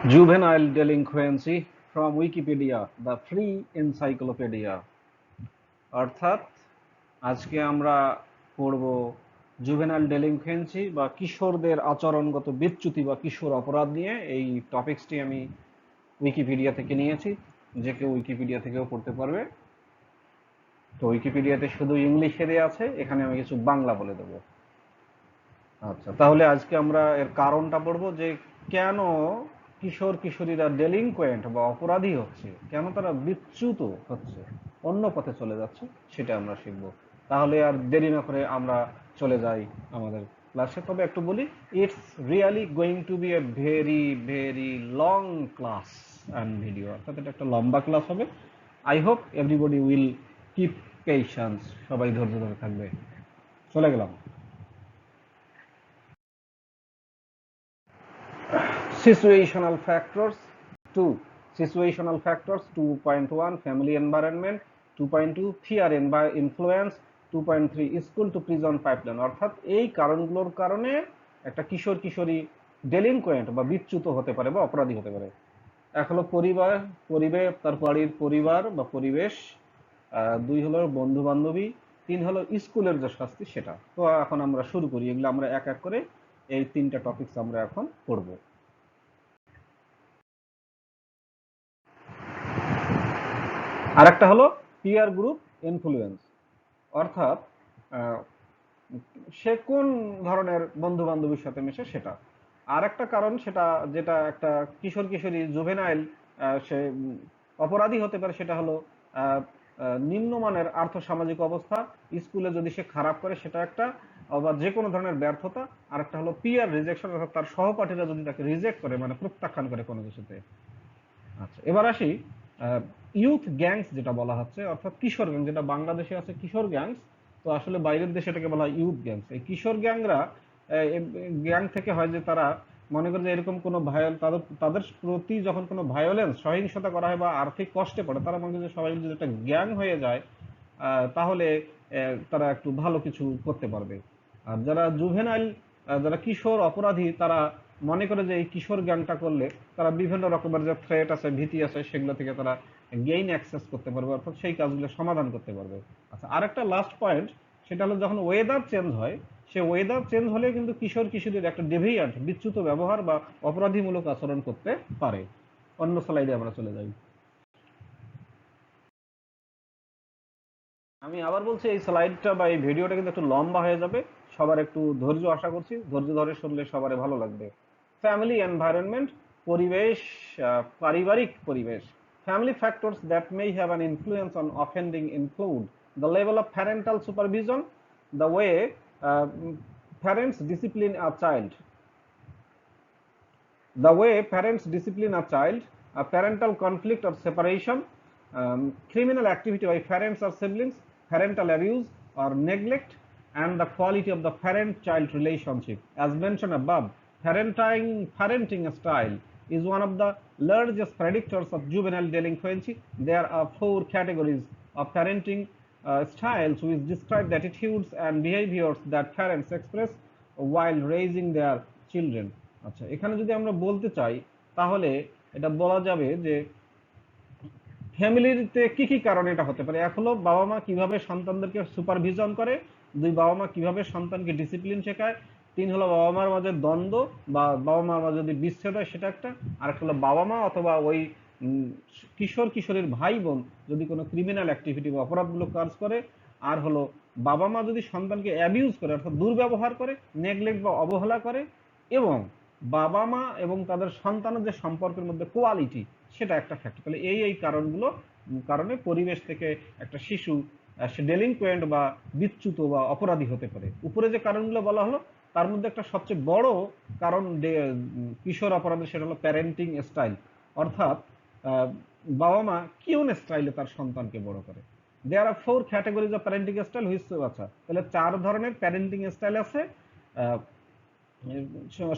Juvenile delinquency from Wikipedia, the free encyclopedia. অর্থাৎ আজকে আমরা পড়ব জুভেনাইল ডেলিনকুয়েন্সি বা কিশোরদের আচরণগত বিচ্যুতি বা কিশোর অপরাধ নিয়ে। এই টপিকসটি আমি উইকিপিডিয়া থেকে নিয়েছি, যে কেউ উইকিপিডিয়া থেকেও পড়তে পারবে। তো উইকিপিডিয়াতে শুধু ইংলিশে দেওয়া আছে, এখানে আমি কিছু বাংলা বলে দেবো। আচ্ছা, তাহলে আজকে আমরা এর কারণটা পড়বো যে কেন কিশোর কিশোরীরা ডেলিনকুয়েন্ট বা অপরাধী হচ্ছে, কেন তারা বিচ্যুত হচ্ছে, অন্য পথে চলে যাচ্ছে, সেটা আমরা শিখবো। তাহলে আর দেরি না করে আমরা চলে যাই আমাদের ক্লাসে। তবে একটু বলি, it's really going to be a very very long class and video, অর্থাৎ এটা একটা লম্বা ক্লাস হবে। I hope everybody will keep patience, সবাই ধৈর্য ধরে থাকবে। চলে গেলাম। Situational factors 2. Situational factors 2.1 family environment, 2.2 fear influence, 2.3 school to prison pipeline। অর্থাৎ এই কারণগুলোর কারণে একটা কিশোর কিশোরী ডেলিনকুয়েন্ট বা বিচ্যুত হতে পারে বা অপরাধী হতে পারে। এক হলো পরিবার, পরিবেশ, তার বাড়ির পরিবার বা পরিবেশ। দুই হলো বন্ধু বান্ধবী। তিন হলো স্কুলের যে শাস্তি, সেটা। তো এখন আমরা শুরু করি, এগুলো আমরা এক এক করে এই তিনটা টপিকস আমরা এখন পড়বো। আরেকটা হলো পিয়ার গ্রুপ ইনফ্লুয়েন্স, অর্থাৎ সে কোন ধরনের বন্ধু বান্ধবীর সাথে মেশে সেটা। আর একটা কারণ সেটা, যেটা একটা কিশোর কিশোরী জুভেনাইল সে অপরাধী হতে পারে, সেটা হলো আহ, নিম্নমানের আর্থসামাজিক অবস্থা। স্কুলে যদি সে খারাপ করে সেটা একটা, বা যে কোনো ধরনের ব্যর্থতা। আর একটা হলো পিয়ার রিজেকশন, অর্থাৎ তার সহপাঠীরা যদি তাকে রিজেক্ট করে, মানে প্রত্যাখ্যান করে কোনো কিছুতে। আচ্ছা, এবার আসি ইউথ গ্যাংস যেটা বলা হচ্ছে, অর্থাৎ কিশোর গ্যাং, যেটা বাংলাদেশে আছে কিশোর গ্যাংস, তো আসলে বাইরের দেশে এটাকে বলা হয় ইউথ গ্যাংস। এই কিশোর গ্যাংরা গ্যাং থেকে হয় যে তারা মনে করে যে এরকম কোনো তাদের তাদের প্রতি যখন কোনো ভায়োলেন্স সহিংসতা করা হয় বা আর্থিক কষ্টে পড়ে, তারা মনে করে যে সবাই যদি একটা গ্যাং হয়ে যায়, তাহলে তারা একটু ভালো কিছু করতে পারবে। আর যারা জুভেনাইল, যারা কিশোর অপরাধী, তারা মনে করে যে এই কিশোর গ্যাংটা করলে তারা বিভিন্ন রকমের যে থ্রেট আছে, ভীতি আছে, সেগুলো থেকে তারা গেইন অ্যাক্সেস করতে পারবে, অর্থাৎ সেই কাজগুলো সমাধান করতে পারবে। আচ্ছা, আরেকটা লাস্ট পয়েন্ট, সেটা হলো যখন ওয়েদার চেঞ্জ হয়, সে ওয়েদার চেঞ্জ হলে কিন্তু কিশোর কিশোরীর একটা ডেভিয়ান্ট বিচ্যুত ব্যবহার বা অপরাধীমূলক আচরণ করতে পারে। অন্য স্লাইডে আমরা চলে যাই। আমি আবার বলছি, এই স্লাইডটা বা এই ভিডিওটা কিন্তু একটু লম্বা হয়ে যাবে। সবার একটু ধৈর্য আশা করছি, ধৈর্য ধরে শুনলে সবারই ভালো লাগবে। ফ্যামিলি এনভায়রনমেন্ট, পরিবেশ, পারিবারিক পরিবেশ। Family factors that may have an influence on offending include the level of parental supervision, the way parents discipline a child, the way parents discipline a child, a parental conflict or separation, criminal activity by parents or siblings, parental abuse or neglect, and the quality of the parent-child relationship. As mentioned above, parenting style is one of the largest predictors of juvenile delinquency. There are 4 categories of parenting styles which describe the attitudes and behaviors that parents express while raising their children. আচ্ছা, এখানে যদি আমরা বলতে চাই, তাহলে এটা বলা যাবে যে ফ্যামিলিতে কি কি কারণে এটা হতে পারে। এক হলো বাবা মা কিভাবে সন্তানদেরকে সুপারভিশন করে, দুই বাবা মা কিভাবে সন্তানকে ডিসিপ্লিন শেখায়, তিন হলো বাবা মার মাঝে দ্বন্দ্ব বা বাবা মার মাঝে যদি বিচ্ছেদ হয় সেটা একটা, আর একটা হলো বাবা মা অথবা ওই কিশোর কিশোরীর ভাই বোন যদি কোনো ক্রিমিনাল অ্যাক্টিভিটি বা অপরাধমূলক কাজ করে, আর হলো বাবা মা যদি সন্তানকে অ্যাবিউজ করে, অর্থাৎ দুর্ব্যবহার করে, নেগলেক্ট বা অবহেলা করে, এবং বাবা মা এবং তাদের সন্তানের যে সম্পর্কের মধ্যে কোয়ালিটি, সেটা একটা ফ্যাক্টর। তাহলে এই কারণগুলো কারণে পরিবেশ থেকে একটা শিশু সে ডেলিনকুয়েন্ট বা বিচ্যুত বা অপরাধী হতে পারে। উপরে যে কারণগুলো বলা হলো, তার মধ্যে একটা সবচেয়ে বড় কারণ কিশোর অপরাধী, সেটা হলো প্যারেন্টিং স্টাইল, অর্থাৎ বাবা মা কোন স্টাইলে তার সন্তানকে বড় করে। দেয়ার আর 4 categories of parenting style which, আচ্ছা তাহলে 4 ধরনের প্যারেন্টিং স্টাইল আছে।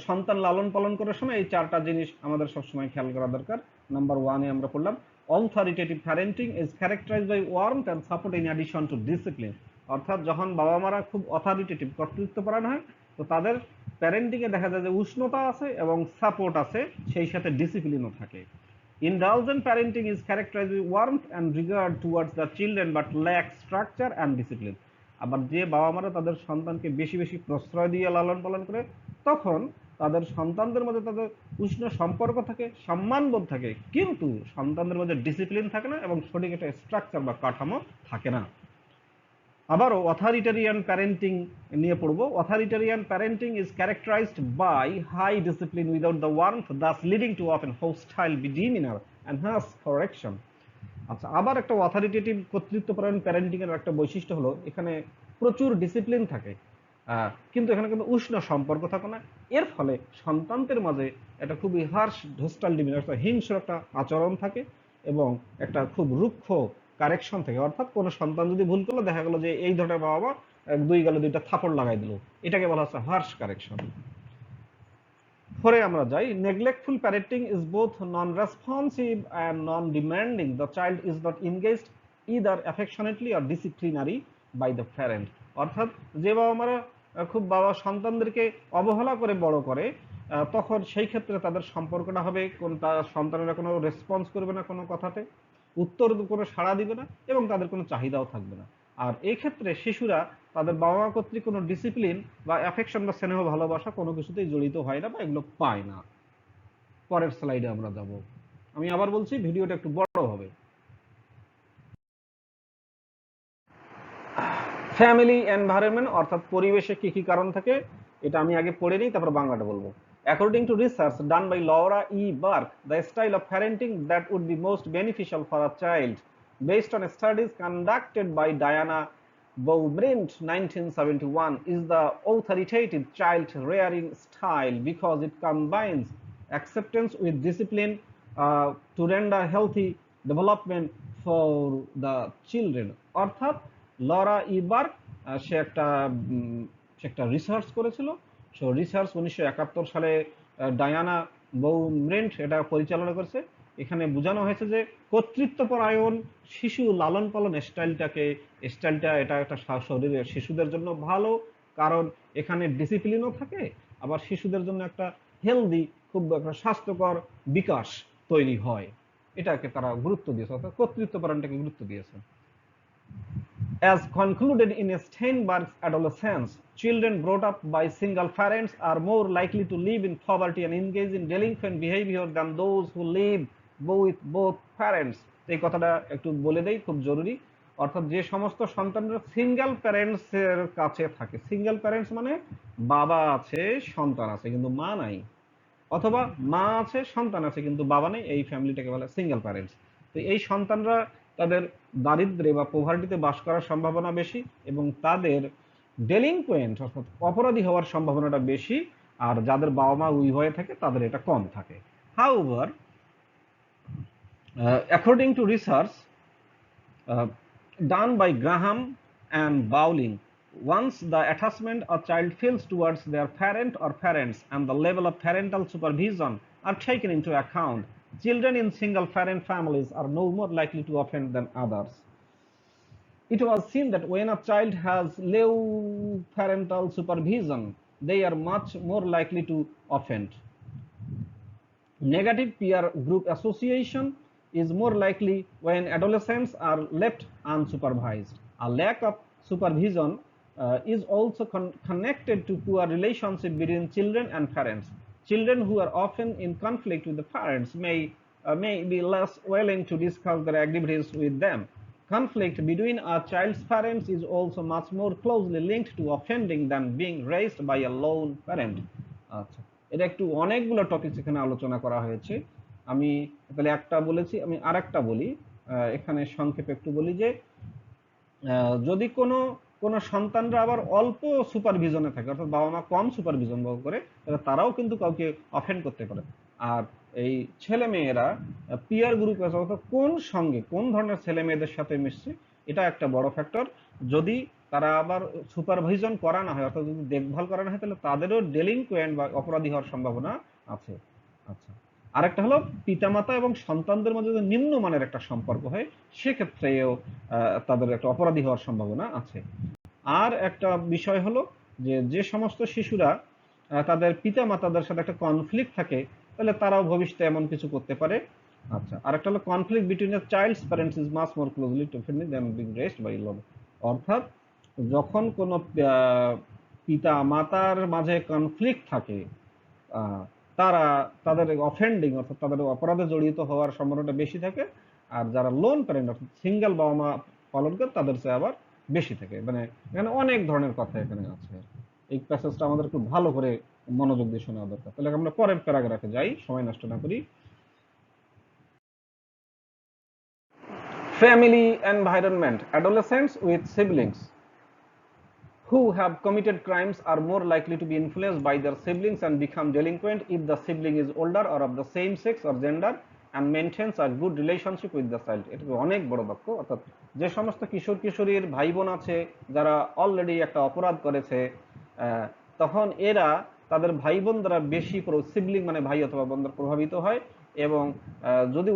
সন্তান লালন পালন করার সময় এই 4টা জিনিস আমাদের সবসময় খেয়াল করা দরকার। নাম্বার 1-এ আমরা পড়লাম, authoritative parenting is characterised by warmth and support in addition to discipline. অর্থাৎ যখন বাবা মারা খুব অথরিটেটিভ, কর্তৃত্বপরায়ণ হয়, তো তাদের প্যারেন্টিং এ দেখা যায় যে উষ্ণতা আছে এবং সাপোর্ট আছে, সেই সাথে ডিসিপ্লিনও থাকে। Indulgent parenting is characterized with warmth and regard towards the children but lacks structure and discipline. আবার যে বাবা মারা তাদের সন্তানকে বেশি বেশি প্রশ্রয় দিয়ে লালন পালন করে, তখন তাদের সন্তানদের মধ্যে তাদের উষ্ণ সম্পর্ক থাকে, সম্মানবোধ থাকে, কিন্তু সন্তানদের মধ্যে ডিসিপ্লিন থাকে না এবং সঠিক একটা স্ট্রাকচার বা কাঠামো থাকে না। আবারও অথরিটারিয়ান প্যারেন্টিং নিয়ে পড়বো। Authoritarian parenting is characterised by high discipline without the warmth, thus leading to often hostile demeanour and harsh correction. আচ্ছা, আবার একটা অথরিটেটিভ কর্তৃত্বপরায়ণ প্যারেন্টিং এর একটা বৈশিষ্ট্য হলো এখানে প্রচুর ডিসিপ্লিন থাকে, কিন্তু এখানে কিন্তু উষ্ণ সম্পর্ক থাকে না। এর ফলে সন্তানদের মাঝে একটা খুবই হার্শ হোস্টাইল ডিমিনার, হিংস্র একটা আচরণ থাকে এবং একটা খুব রুক্ষ কারেকশন থাকে। অর্থাৎ কোনো সন্তান যদি ভুল করলো, দেখা গেল যে এই ধরনের বাবা মা দুই গালে দুইটা থাপড় লাগাই দিল, এটাকে বলা হচ্ছে হার্শ কারেকশন। পরে আমরা যাই, neglectful parenting is both non responsive and non demanding, the child is not engaged either affectionately or disciplinary by the parent. অর্থাৎ যে বাবা মারা খুব বাবা সন্তানদেরকে অবহেলা করে বড় করে, তখন সেই ক্ষেত্রে তাদের সম্পর্কটা হবে কোন, তার সন্তানেরা কোনো রেসপন্স করবে না কোনো কথাতে, উত্তর কোনো সাড়া দিবে না এবং তাদের কোনো চাহিদাও থাকবে না। আর এই ক্ষেত্রে শিশুরা তাদের বাবা মা কর্তৃক কোনো ডিসিপ্লিন বা অ্যাফেকশন বা স্নেহ ভালোবাসা কোনো কিছুতেই জড়িত হয় না বা এগুলো পায় না। পরের স্লাইডে আমরা যাব। আমি আবার বলছি, ভিডিওটা একটু বড় হবে। ফ্যামিলি এনভায়রনমেন্ট অর্থাৎ পরিবেশে কি কি কারণ থাকে, এটা আমি আগে পড়ে নিই, তারপর বাংলাটা বলবো। According to research done by Laura E. Burke, the style of parenting that would be most beneficial for a child, based on studies conducted by Diana Beaumont 1971, is the authoritative child rearing style because it combines acceptance with discipline to render healthy development for the children. অর্থাৎ Laura ইবার্ক সে একটা research করেছিল। So research 1971 সালে Diana বৌম্রেন্ট এটা পরিচালনা করেছে। এখানে বোঝানো হয়েছে যে কর্তৃত্বপরায়ণ শিশু লালন পালন স্টাইলটা এটা একটা শরীরের শিশুদের জন্য ভালো, কারণ এখানে ডিসিপ্লিনও থাকে, আবার শিশুদের জন্য একটা হেলদি, খুব একটা স্বাস্থ্যকর বিকাশ তৈরি হয়। এটাকে তারা গুরুত্ব দিয়েছে, অর্থাৎ কর্তৃত্বপরায়ণটাকে গুরুত্ব দিয়েছে। As concluded in Steinberg's Adolescence, children brought up by single parents are more likely to live in poverty and engage in delinquent behavior than those who live with both parents. এই কথাটা একটু বলে দেই, খুব জরুরি। অর্থাৎ যে সমস্ত সন্তানরা সিঙ্গেল প্যারেন্টস এর কাছে থাকে, সিঙ্গেল প্যারেন্টস মানে বাবা আছে সন্তান আছে কিন্তু মা নাই, অথবা মা আছে সন্তান আছে কিন্তু বাবা নেই, এই ফ্যামিলিটাকে বলে সিঙ্গেল প্যারেন্টস। তো এই সন্তানরা তাদের দারিদ্র্যে বা পোভার্টিতে বাস করার সম্ভাবনা বেশি এবং তাদের ডেলিনকুয়েন্ট অর্থাৎ অপরাধী হওয়ার সম্ভাবনাটা বেশি, আর যাদের বাবা মা উভয়ে থাকে তাদের এটা কম থাকে। However, according to research done by Graham and Bowling, once the attachment a child feels towards their parent or parents and the level of parental supervision are taken into account, children in single parent families are no more likely to offend than others. It was seen that when a child has low parental supervision, they are much more likely to offend. Negative peer group association is more likely when adolescents are left unsupervised. A lack of supervision is also connected to poor relationship between children and parents. Children who are often in conflict with the parents may be less willing to discuss their activities with them. Conflict between a child's parents is also much more closely linked to offending than being raised by a lone parent. আচ্ছা, এটা একটু অনেকগুলো topic এখানে আলোচনা করা হয়েছে। আমি তাহলে একটা বলেছি, আমি আরেকটা বলি। এখানে সংক্ষেপে একটু বলি যে যদি কোনো সন্তানরা আবার অল্প সুপারভিশনে থাকে, অর্থাৎ বাবা মা কম সুপারভিশন করে, তাহলে তারাও কিন্তু কাউকে অফেন্ড করতে পারে। আর এই ছেলে মেয়েরা পিয়ার গ্রুপ আছে, অর্থাৎ কোন ধরনের ছেলে মেয়েদের সাথে মিশছে, এটা একটা বড় ফ্যাক্টর। যদি তারা আবার সুপারভিশন করা না হয়, অর্থাৎ যদি দেখভাল করা না হয়, তাহলে তাদেরও ডেলিনকুয়েন্ট বা অপরাধী হওয়ার সম্ভাবনা আছে। আচ্ছা, আরেকটা হলো পিতামাতা এবং সন্তানদের মধ্যে যদি নিম্নমানের একটা সম্পর্ক হয়, সেক্ষেত্রেও তাদের একটা অপরাধী হওয়ার সম্ভাবনা আছে। আর একটা বিষয় হলো যে সমস্ত শিশুরা তাদের পিতা মাতাদের সাথে একটা কনফ্লিক্ট থাকে, তাহলে তারাও ভবিষ্যতে এমন কিছু করতে পারে। আচ্ছা, আরেকটা হলো conflict between a child's parents is much more closely dependent than being raised by love. অর্থাৎ যখন কোনো পিতা মাতার মাঝে কনফ্লিক্ট থাকে, আহ, তারা তাদের অফেন্ডিং অর্থাৎ তাদের অপরাধে জড়িত হওয়ার সম্ভাবনাটা বেশি থাকে। আর যারা লোন প্যারেন্ট অর্থাৎ সিঙ্গেল বাবা মা পালন করে তাদের চেয়ে আবার বেশি থাকে। মানে এখানে অনেক ধরনের কথা এখানে আছে। এই প্যাসেজটা আমাদের খুব ভালো করে মনোযোগ দিয়ে শোনা দরকার। তাহলে আমরা পরের প্যারাগ্রাফে যাই, সময় নষ্ট না করি। Family environment, adolescents with siblings who have committed crimes are more likely to be influenced by their siblings and become delinquent if the sibling is older or of the same sex or gender and maintains a good relationship with the child. এটা অনেক বড় বাক্য। অর্থাৎ যে সমস্ত কিশোর কিশোরীর ভাই বোন আছে যারা অলরেডি একটা অপরাধ করেছে, তখন এরা তাদের ভাই বোন দ্বারা বেশি সিবলিং মানে ভাই অথবা বোন দ্বারা প্রভাবিত হয়। এবং যদি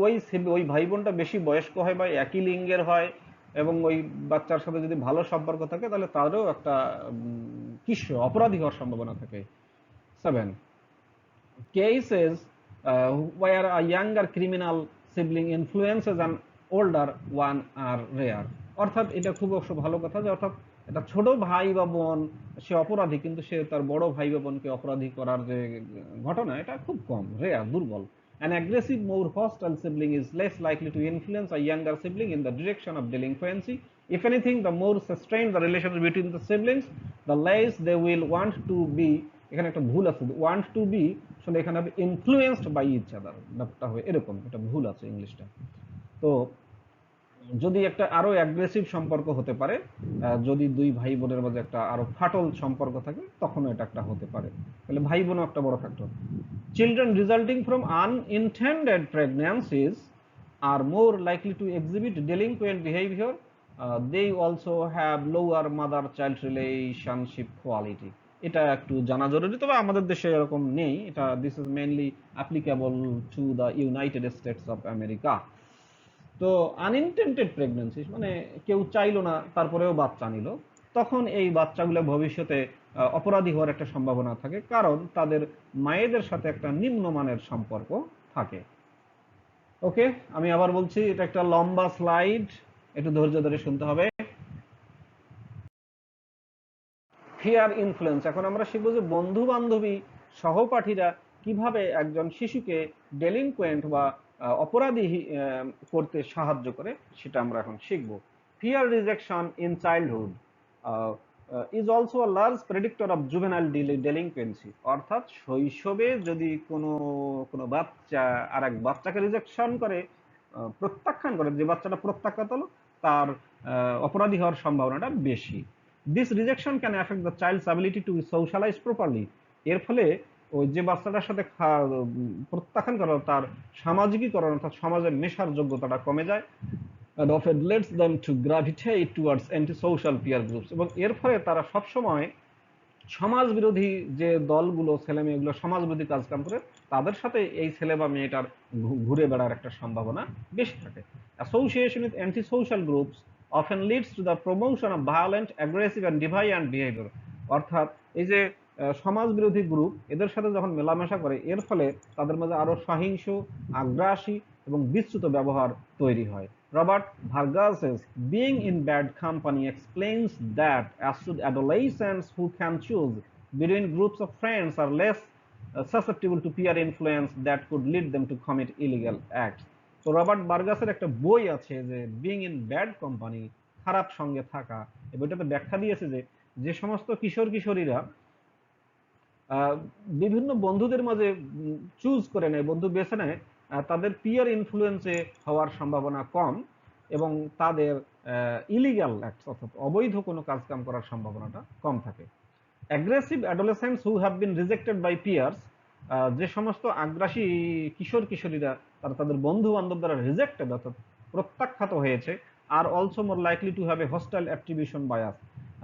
ওই ভাই বোনটা বেশি বয়স্ক হয় বা একই লিঙ্গের হয় এবং ওই বাচ্চার সাথে যদি ভালো সম্পর্ক থাকে, তাহলে তারও একটা কিশোর অপরাধী হওয়ার সম্ভাবনা থাকে। 7 cases where a younger criminal sibling influences an older one are rare। অর্থাৎ এটা খুব ভালো কথা যে অর্থাৎ এটা ছোট ভাই বা বোন সে অপরাধী, কিন্তু সে তার বড় ভাই বা বোনকে অপরাধী করার যে ঘটনা, এটা খুব কম, রেয়ার, দুর্বল। An aggressive, more hostile sibling is less likely to influence a younger sibling in the direction of delinquency. If anything, the more sustained the relationship between the siblings, the less they will want to be, এখানে একটা ভুল আছে, want to be আসলে এখানে হবে influenced by each other, ব্যাপারটা হবে এরকম, এটা ভুল আছে ইংলিশটা। তো যদি একটা আরো অ্যাগ্রেসিভ সম্পর্ক হতে পারে, যদি দুই ভাই বোনের মধ্যে একটা আরো ফাটল সম্পর্ক থাকে, তখনও এটা একটা হতে পারে। তাহলে ভাই বোনও একটা বড় factor. Children resulting from unintended pregnancies are more likely to exhibit delinquent behavior. They also have lower mother-child relationship quality. এটা একটু জানা জরুরি, তবে আমাদের দেশে এরকম নেই। এটা this is mainly applicable to the United States of America. তো আনইনটেন্ডেড প্রেগন্যান্সি মানে কেউ চাইলো না তারপরেও বাচ্চা নিল, তখন এই বাচ্চাগুলো ভবিষ্যতে অপরাধী হওয়ার একটা সম্ভাবনা থাকে, কারণ তাদের মায়েদের সাথে একটা নিম্নমানের সম্পর্ক থাকে। ওকে, আমি আবার বলছি, এটা একটা লম্বা স্লাইড, একটু ধৈর্য ধরে শুনতে হবে। ফিয়ার ইনফ্লুয়েন্স, এখন আমরা শিখবো যে বন্ধু বান্ধবী সহপাঠীরা কিভাবে একজন শিশুকে ডেলিনকুয়েন্ট বা অপরাধী করতে সাহায্য করে, সেটা আমরা এখন শিখবো। Fear rejection in childhood is also a large predictor of juvenile delinquency. অর্থাৎ শৈশবে যদি কোনো কোনো বাচ্চা আর এক বাচ্চাকে রিজেকশন করে, প্রত্যাখ্যান করে, যে বাচ্চাটা প্রত্যাখ্যাত হলো তার অপরাধী হওয়ার সম্ভাবনাটা বেশি। This rejection can affect the child's ability to socialize properly. এর ফলে ওই যে বাচ্চাটার সাথে প্রত্যাখ্যান করা, তার সামাজিকীকরণ অর্থাৎ সমাজে মেশার যোগ্যতাটা কমে যায়। and often leads them to gravitate towards antisocial peer groups। এবং এর ফলে তারা সবসময় সমাজ বিরোধী যে দলগুলো, ছেলে মেয়েগুলো সমাজ বিরোধী কাজ কাম করে, তাদের সাথে এই ছেলে বা মেয়েটার ঘুরে বেড়ার একটা সম্ভাবনা বেশি থাকে। Association with anti social groups often leads to the promotion of violent, aggressive and deviant behaviour. অর্থাৎ এই যে সমাজ বিরোধী গ্রুপ, এদের সাথে যখন মেলামেশা করে, এর ফলে তাদের মধ্যে আরো সহিংস, আগ্রাসী এবং বিচ্যুত ব্যবহার তৈরি হয়। Robert Vargas says, being in bad company explains that adolescents who can choose between groups of friends are less susceptible to peer influence that could lead them to commit illegal acts। তো Robert বার্গাসের একটা বই আছে যে being in bad company, খারাপ সঙ্গে থাকা। এই বইটাতে ব্যাখ্যা দিয়েছে যে যে সমস্ত কিশোর কিশোরীরা বিভিন্ন বন্ধুদের মাঝে চুজ করে নেয়, বন্ধু বেছে নেয়, তাদের পিয়ার ইনফ্লুয়েন্সে হওয়ার সম্ভাবনা কম এবং তাদের ইলিগাল অ্যাক্টস অর্থাৎ অবৈধ কোনো কাজকাম করার সম্ভাবনাটা কম থাকে। Aggressive adolescents who have been rejected by peers, যে সমস্ত আগ্রাসী কিশোর কিশোরীরা তারা তাদের বন্ধু বান্ধব দ্বারা রিজেক্টেড অর্থাৎ প্রত্যাখ্যাত হয়েছে, are also more likely to have a hostile attribution bias.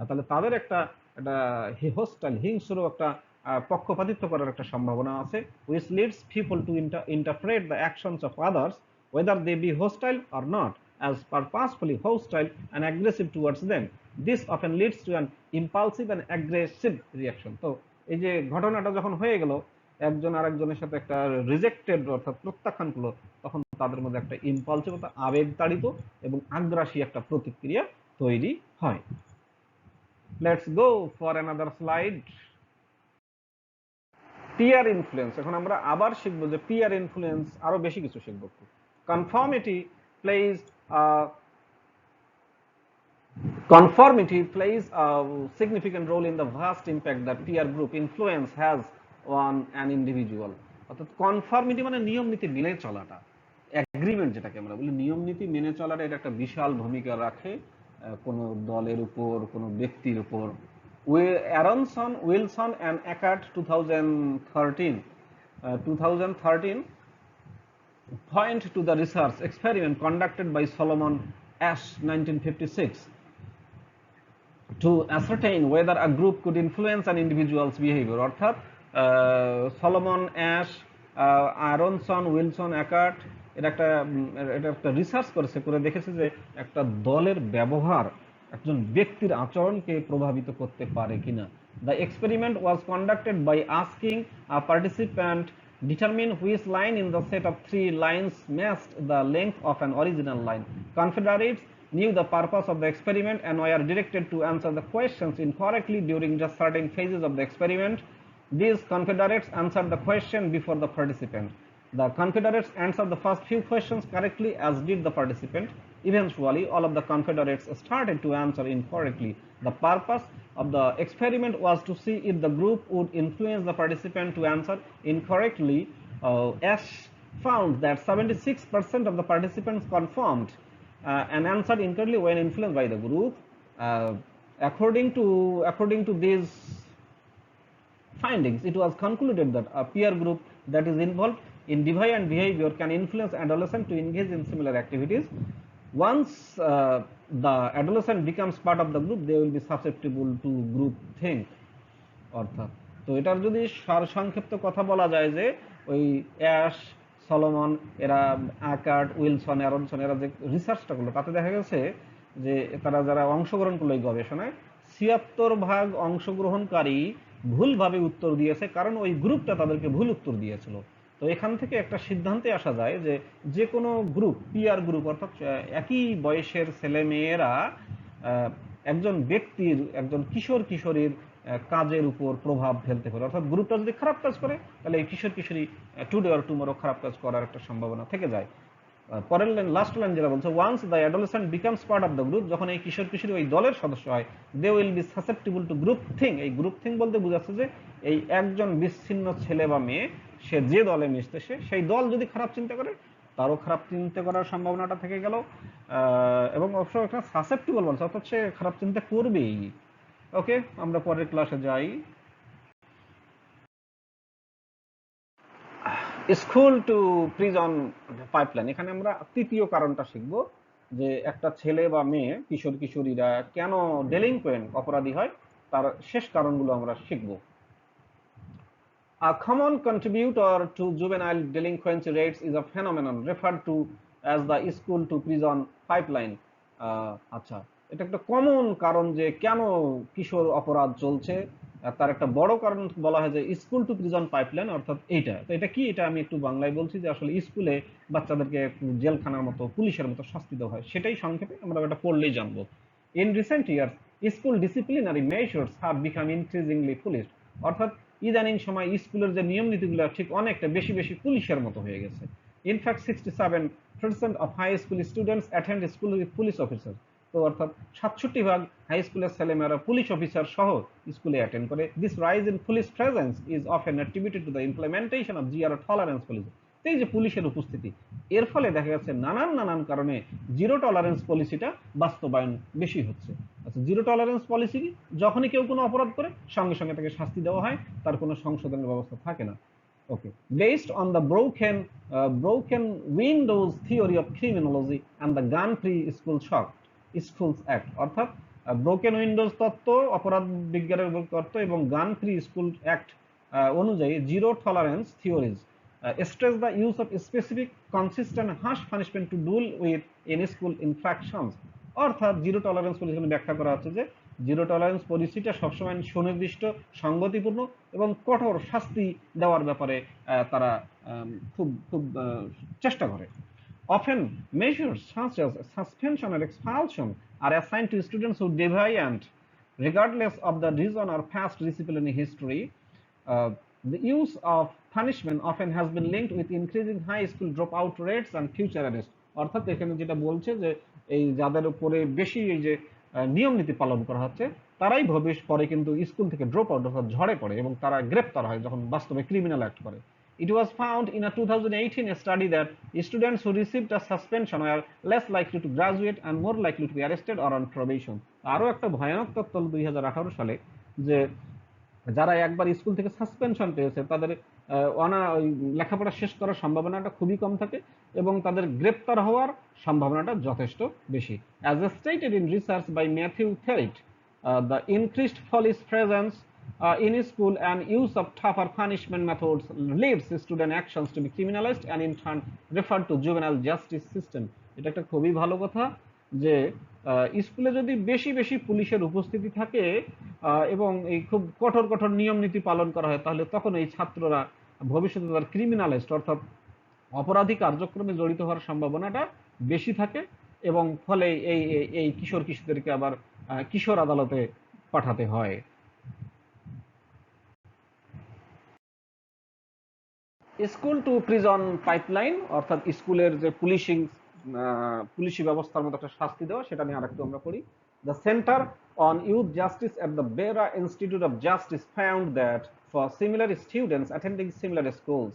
তাহলে তাদের একটা হোস্টাইল হিংস্র একটা পক্ষপাতিত্ব করার একটা সম্ভাবনা আছে, which leads people to interpret the actions of others whether they be hostile or not as purposefully hostile and aggressive towards them. This often leads to an impulsive and aggressive reaction। তো এই যে ঘটনাটা যখন হয়ে গেল, একজন আরেকজনের সাথে একটা রিজেক্টেড অর্থাৎ প্রত্যাখ্যান করলো, তখন তাদের মধ্যে একটা ইম্পালসিভতা, আবেগ তাড়িত এবং আগ্রাসী একটা প্রতিক্রিয়া তৈরি হয়। Let's go for another slide. Peer influence, এখন আমরা আবার শিখবো যে পিয়ার ইনফ্লুয়েন্স আরো বেশি কিছু শিখবো। Conformity plays Conformity plays a significant role in the vast impact that peer group influence has on an individual. অর্থাৎ কনফর্মিটি মানে নিয়ম নীতি মেনে চলাটা, এগ্রিমেন্ট যেটাকে আমরা বলি, নিয়ম নীতি মেনে চলাটা এটা একটা বিশাল ভূমিকা রাখে কোনো দলের উপর, কোনো ব্যক্তির উপর। Aronson, Wilson and অ্যাকার্ট 2013 point to the research experiment conducted by Solomon Asch 1956 to ascertain whether a group could influence an individual's behavior. অর্থাৎ সলোমন অ্যাশ, আরনসন, উইলসন, অ্যাকার্ট এটা একটা রিসার্চ করেছে, করে দেখেছে যে একটা দলের ব্যবহার একজন ব্যক্তির আচরণকে প্রভাবিত করতে পারে কিনা। The experiment was conducted by asking a participant determine which line in the set of 3 lines matched the length of an original line. Confederates knew the purpose of the experiment and were directed to answer the questions incorrectly during just certain phases of the experiment. These Confederates answered the question before the participant. The Confederates answered the first few questions correctly, as did the participant. Eventually, all of the Confederates started to answer incorrectly. The purpose of the experiment was to see if the group would influence the participant to answer incorrectly. Ash found that 76% of the participants conformed and answered incorrectly when influenced by the group. According to these findings, it was concluded that a peer group that is involved in deviant behavior can influence adolescents to engage in similar activities. Once the adolescent becomes part of the group, they will be susceptible to group think. অর্থাৎ তো এটার যদি সারসংক্ষিপ্ত কথা বলা যায় যে ওই ash, Solomon, এরা অ্যাকার্ট, উইলসন, অ্যারনসন এরা যে রিসার্চটা করলো, তাতে দেখা গেছে যে তারা যারা অংশগ্রহণ করলো এই গবেষণায়, ৭৬% অংশগ্রহণকারী ভুলভাবে উত্তর দিয়েছে, কারণ ওই গ্রুপটা তাদেরকে ভুল উত্তর দিয়েছিল। তো এখান থেকে একটা সিদ্ধান্তে আসা যায় যে যে কোনো গ্রুপ, পিয়ার গ্রুপ অর্থাৎ একই বয়সের ছেলে মেয়েরা একজন ব্যক্তির, একজন কিশোর কিশোরীর কাজের উপর প্রভাব ফেলতে পারে। অর্থাৎ গ্রুপটা যদি খারাপ কাজ করে, তাহলে এই কিশোর কিশোরী টুডে অর টুমরো খারাপ কাজ করার একটা সম্ভাবনা থেকে যায়। পরের লাইন, লাস্ট লাইন যেটা বলছে, once the adolescent becomes part of the group, যখন এই কিশোর কিশোরী ওই দলের সদস্য হয়, they will be susceptible to group thing. এই গ্রুপ থিং বলতে বোঝাচ্ছে যে এই একজন বিচ্ছিন্ন ছেলে বা মেয়ে সে যে দলে মিশতেছে, সেই দল যদি খারাপ চিন্তা করে, তারও খারাপ চিন্তা করার সম্ভাবনাটা থেকে গেল। এবং অবশ্য এখানে সাসেপ্টিবল বলছে, অর্থাৎ সে খারাপ চিন্তা করবেই। ওকে, আমরা পরের ক্লাসে যাই। স্কুল টু প্রিজন পাইপলাইন, এখানে আমরা তৃতীয় কারণটা শিখব যে একটা ছেলে বা মেয়ে, কিশোর কিশোরীরা কেন ডেলিনকুয়েন্ট, অপরাধী হয়, তার শেষ কারণগুলো আমরা শিখব। A common contributor to juvenile delinquency rates is a phenomenon referred to as the school to prison pipeline. আচ্ছা, এটা একটা কমন কারণ যে কেন কিশোর অপরাধ চলছে, তার একটা বড় কারণ বলা হয় যে স্কুল টু প্রিজন পাইপলাইন। অর্থাৎ এইটা, তো এটা কি, এটা আমি একটু বাংলায় বলছি যে আসলে স্কুলে বাচ্চাদেরকে জেলখানার মতো, পুলিশের মতো শাস্তি দেওয়া হয়, সেটাই সংক্ষেপে আমরা এটা পড়লেই জানবো। In recent years, school disciplinary measures have become increasingly police. অর্থাৎ ইদানিং সময় স্কুলের যে নিয়ম নীতিগুলো ঠিক অনেকটা বেশি বেশি পুলিশের মতো হয়ে গেছে। In fact 67% of high school students attend school with police officer. তো অর্থাৎ 67% হাই স্কুলের ছেলেমেয়েরা পুলিশ অফিসার সহ স্কুলে অ্যাটেন্ড করে। This rise in police presence is often attributed to the implementation of zero tolerance policy. এই যে পুলিশের উপস্থিতি, এর ফলে দেখা যাচ্ছে নানান কারণে জিরো টলারেন্স পলিসিটা বাস্তবায়ন বেশি হচ্ছে। আচ্ছা, জিরো টলারেন্স পলিসি কি? যখনই কেউ কোনো অপরাধ করে সঙ্গে সঙ্গে তাকে শাস্তি দেওয়া হয়, তার কোনো সংশোধনের ব্যবস্থা থাকে না। Okay, based on the broken windows theory of criminology and the gun free schools act, অর্থাৎ ব্রোকেন উইন্ডোজ তত্ত্ব, অপরাধ বিজ্ঞানের তত্ত্ব এবং গান ফ্রি স্কুল অ্যাক্ট অনুযায়ী zero tolerance theories stress the use of specific consistent harsh punishment to deal with in school infractions। অর্থাৎ zero tolerance policy ব্যাখ্যা করা হচ্ছে যে জিরো টলারেন্স পলিসিটা সবসময় সুনির্দিষ্ট, সংগতিপূর্ণ এবং কঠোর শাস্তি দেওয়ার ব্যাপারে তারা খুব খুব চেষ্টা করে। Often measures such as suspension or expulsion are assigned to students who deviant regardless of the reason or past disciplinary history. Uh, the use of punishment often has been linked with increasing high school dropout rates and future arrest. অর্থাৎ এখানে যেটা বলছে যে এই যাদের উপরে বেশি এই যে নিয়ম নীতি পালন করা হচ্ছে তারাই ভবিষ্যৎ পরে কিন্তু স্কুল থেকে ড্রপ আউট অর্থাৎ ঝরে পড়ে এবং তারা গ্রেপ্তার হয় যখন বাস্তবে ক্রিমিনাল অ্যাক্ট করে। It was found in a 2018 study that students who received a suspension were less likely to graduate and more likely to be arrested or on probation. আরও একটা ভয়ানক তথ্য 2018 সালে যে যারা একবার স্কুল থেকে সাসপেনশন পেয়েছে তাদের ওই লেখাপড়া শেষ করার সম্ভাবনাটা খুবই কম থাকে এবং তাদের গ্রেপ্তার হওয়ার সম্ভাবনাটা যথেষ্ট বেশি। As stated in research by Matthew Theriot, the increased police presence in school and use of tougher punishment methods leads student actions to be criminalized and in turn referred to juvenile justice system. এটা একটা খুবই ভালো কথা যে স্কুলে যদি বেশি বেশি পুলিশের উপস্থিতি থাকে এবং এই খুব কঠোর কঠোর নিয়ম নীতি পালন করা হয় তাহলে তখন এই ছাত্ররা ভবিষ্যতে তার ক্রিমিনালাইজড অর্থাৎ অপরাধী কার্যক্রমে জড়িত হওয়ার সম্ভাবনাটা বেশি থাকে এবং ফলে এই এই কিশোর কিশোরদেরকে আবার কিশোর আদালতে পাঠাতে হয়। স্কুল টু প্রিজন পাইপলাইন অর্থাৎ স্কুলের যে পুলিশি ব্যবস্থার মতো একটা শাস্তি দেওয়া সেটা নিয়ে আরেকটু আমরা পড়ি। The Center on Youth Justice at the Beira Institute of Justice found that for similar students attending similar schools,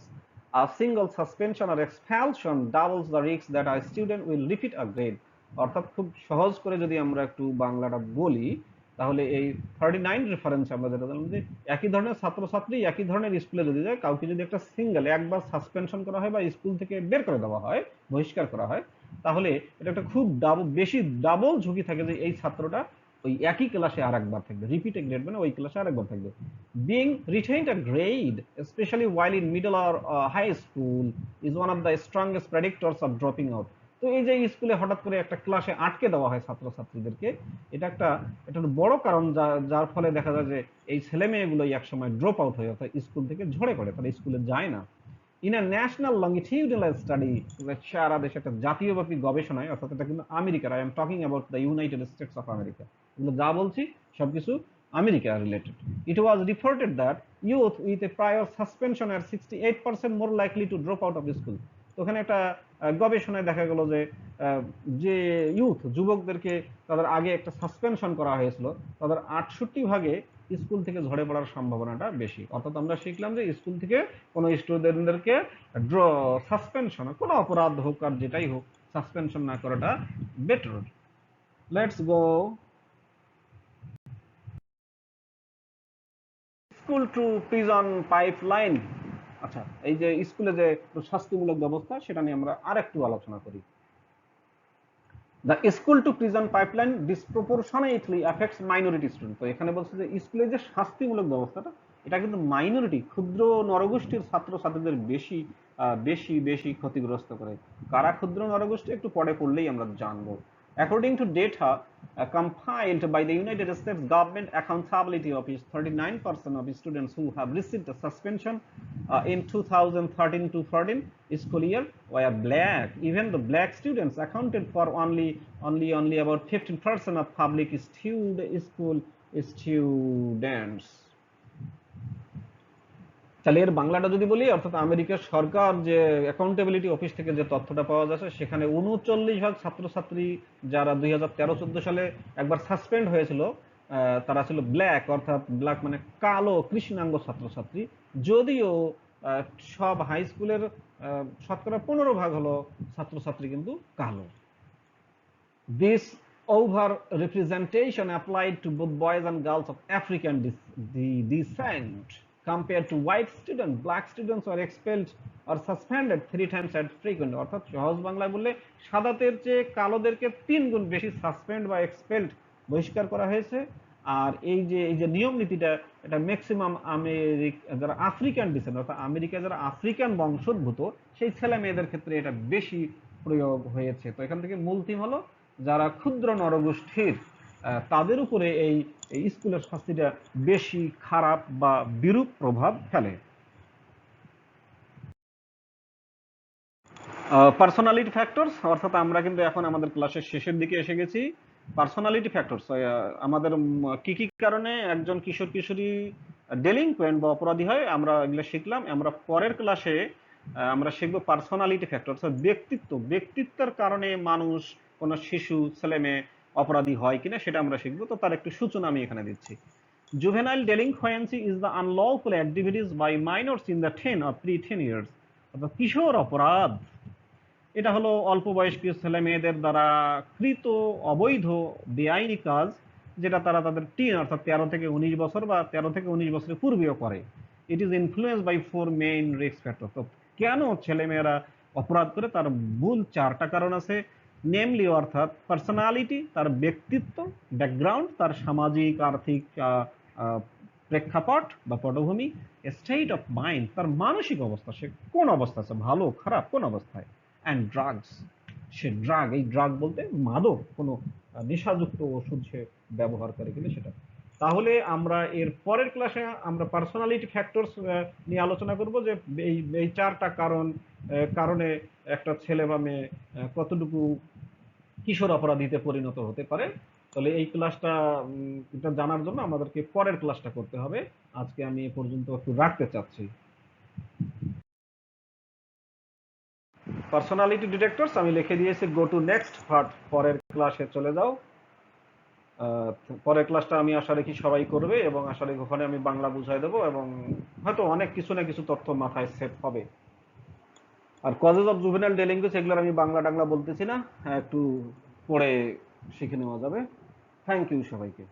a single suspension or expulsion doubles the risk that a student will repeat a grade. অর্থাৎ খুব সহজ করে যদি আমরা একটু বাংলাটা বলি তাহলে এই 39 রেফারেন্স আমরা যেটা জানলাম যে একই ধরনের ছাত্রছাত্রী একই ধরনের স্কুলে যদি যায় কাউকে যদি একটা সিঙ্গেল একবার সাসপেনশন করা হয় বা স্কুল থেকে বের করে দেওয়া হয় বহিষ্কার করা হয় তাহলে এটা একটা খুব বেশি ডাবল ঝুঁকি থাকে যে এই ছাত্রটা ওই একই ক্লাসে আরেকবার থাকবে, রিপিট এ গ্রেড মানে ওই ক্লাসে আরেকবার থাকবে। Being retained a grade specially while in middle or high school is one of the strongest predictors of dropping out. তো এই যে স্কুলে হঠাৎ করে একটা ক্লাসে আটকে দেওয়া হয় ছাত্রছাত্রীদেরকে এটা একটা বড় কারণ যার ফলে দেখা যায় যে এই ছেলে মেয়েগুলো একসময় ড্রপ আউট হয়ে অর্থাৎ স্কুল থেকে ঝরে পড়ে, তারা স্কুলে যায় না। In a national longitudinal study সারা দেশে একটা জাতীয়ব্যাপী গবেষণায় অর্থাৎ এটা কিন্তু আমেরিকার, I'm talking about the United States of America, এগুলো যা বলছি সবকিছু America related. It was reported that youth with a prior suspension are 68% more likely to drop out of school. তো ওখানে একটা গবেষণায় দেখা গেল যে যে ইউথ যুবকদেরকে তাদের আগে একটা সাসপেনশন করা হয়েছিল তাদের 68% স্কুল থেকে ঝরে পড়ার সম্ভাবনাটা বেশি। অর্থাৎ আমরা শিখলাম যে স্কুল থেকে কোনো স্টুডেন্টদেরকে সাসপেনশন কোনো অপরাধ হোক আর যেটাই হোক সাসপেনশন না করাটা better. Let's go school two prison pipeline. আচ্ছা, এই যে স্কুলে যে শাস্তিমূলক ব্যবস্থা সেটা নিয়ে আমরা আরেকটু আলোচনা করি। The school to prison pipeline disproportionately affects minority students. তো এখানে বলছে যে স্কুলে যে শাস্তিমূলক ব্যবস্থাটা এটা কিন্তু মাইনরিটি ক্ষুদ্র নরগোষ্ঠীর ছাত্রছাত্রীদের বেশি বেশি বেশি ক্ষতিগ্রস্ত করে। কারা ক্ষুদ্র নরগোষ্ঠী একটু পরে পড়লেই আমরা জানবো। According to data compiled by the United States Government Accountability Office, 39% of students who have received a suspension in 2013 to 14 school year were black. Even the black students accounted for only about 15% of public school students. তাহলে এর বাংলাটা যদি বলি অর্থাৎ আমেরিকার সরকার যে accountability office থেকে যে তথ্যটা পাওয়া যাচ্ছে সেখানে 39% ছাত্রছাত্রী যারা 2013-14 সালে একবার সাসপেন্ড হয়েছিল তারা ছিল ব্ল্যাক, অর্থাৎ ব্ল্যাক মানে কালো কৃষ্ণাঙ্গ ছাত্রছাত্রী। যদিও সব হাই স্কুলের শতকরা 15% হলো ছাত্রছাত্রী কিন্তু কালো। This over representation applied to both boys and girls of African descent. Compared to white students, black students were expelled or suspended 3 times as frequent. অর্থাৎ সহজ বাংলায় বললে সাদাদের চেয়ে কালোদেরকে 3 গুণ বেশি সাসপেন্ড বা এক্সপেলড বহিষ্কার করা হয়েছে। আর এই যে নিয়ম নীতিটা এটা ম্যাক্সিমাম যারা আফ্রিকান ডিসেন্ট অর্থাৎ আমেরিকায় যারা আফ্রিকান বংশোদ্ভূত সেই ছেলে মেয়েদের ক্ষেত্রে এটা বেশি প্রয়োগ হয়েছে। তো এখান থেকে মূল থিম হলো যারা ক্ষুদ্র নরগোষ্ঠীর তাদের উপরে এই স্কুলের শাস্তিটা বেশি খারাপ বা বিরূপ প্রভাব ফেলে। পার্সোনালিটি ফ্যাক্টরস, অর্থাৎ আমরা কিন্তু এখন আমাদের ক্লাসের শেষের দিকে এসে গেছি। পার্সোনালিটি ফ্যাক্টরস আমাদের কি কি কারণে একজন কিশোর কিশোরী ডেলিংকুয়েন্ট বা অপরাধী হয় আমরা এগুলো শিখলাম। আমরা পরের ক্লাসে আমরা শিখবো পার্সোনালিটি ফ্যাক্টরস, ব্যক্তিত্বের কারণে মানুষ, কোনো শিশু ছেলে মেয়ে অপরাধী হয় কিনা সেটা আমরা শিখবো। তো তার একটু সূচনা আমি এখানে দিচ্ছি। Juvenile delinquency is the unlawful activities by minors in the 10 or pre-10 years, অর্থাৎ কিশোর অপরাধ। এটা হলো অল্প বয়স্ক ছেলে মেয়েদের দ্বারা কৃত অবৈধ বেআইনি কাজ, যেটা তারা তাদের টিন অর্থাৎ 13 থেকে 19 বছর বা 13 থেকে 19 বছরের পূর্বেও করে। It is influence by 4 main risk factor. তো কেন ছেলে মেয়েরা অপরাধ করে, তার মূল 4টা কারণ আছে। নেমলি অর্থাৎ পার্সোনালিটি, তার ব্যক্তিত্ব, ব্যাকগ্রাউন্ড, তার সামাজিক আর্থিক আহ, প্রেক্ষাপট বা পটভূমি, স্টেট অফ মাইন্ড, তার মানসিক অবস্থা, সে কোন অবস্থা আছে, ভালো খারাপ কোন অবস্থায়, অ্যান্ড ড্রাগস, সে ড্রাগ, এই ড্রাগ বলতে মাদক, কোনো নেশাযুক্ত ওষুধ সে ব্যবহার করে কিনা সেটা। তাহলে আমরা এর পরের ক্লাসে আমরা পার্সোনালিটি ফ্যাক্টরস নিয়ে আলোচনা করব, যে এই এই 4টা কারণে একটা ছেলে বা মেয়ে কতটুকু কিশোর অপরাধীতে পরিণত হতে পারে। তাহলে এই ক্লাসটা এটা জানার জন্য আমাদেরকে পরের ক্লাসটা করতে হবে। আজকে আমি এ পর্যন্ত একটু রাখতে চাচ্ছি। পার্সোনালিটি ডিটেক্টরস আমি লিখে দিয়েছি, গো টু নেক্সট পার্ট, পরের ক্লাসে চলে যাও। পরের ক্লাসটা আমি আশা রাখি সবাই করবে, এবং আশা রাখি ওখানে আমি বাংলা বুঝাই দেবো, এবং হয়তো অনেক কিছু না কিছু তথ্য মাথায় সেট হবে। আর কজেস অফ জুভেনাইল ডেলিংকুয়েন্সি এগুলোর আমি বাংলা টাংলা বলতেছি না, একটু পরে শিখে নেওয়া যাবে। থ্যাংক ইউ সবাইকে।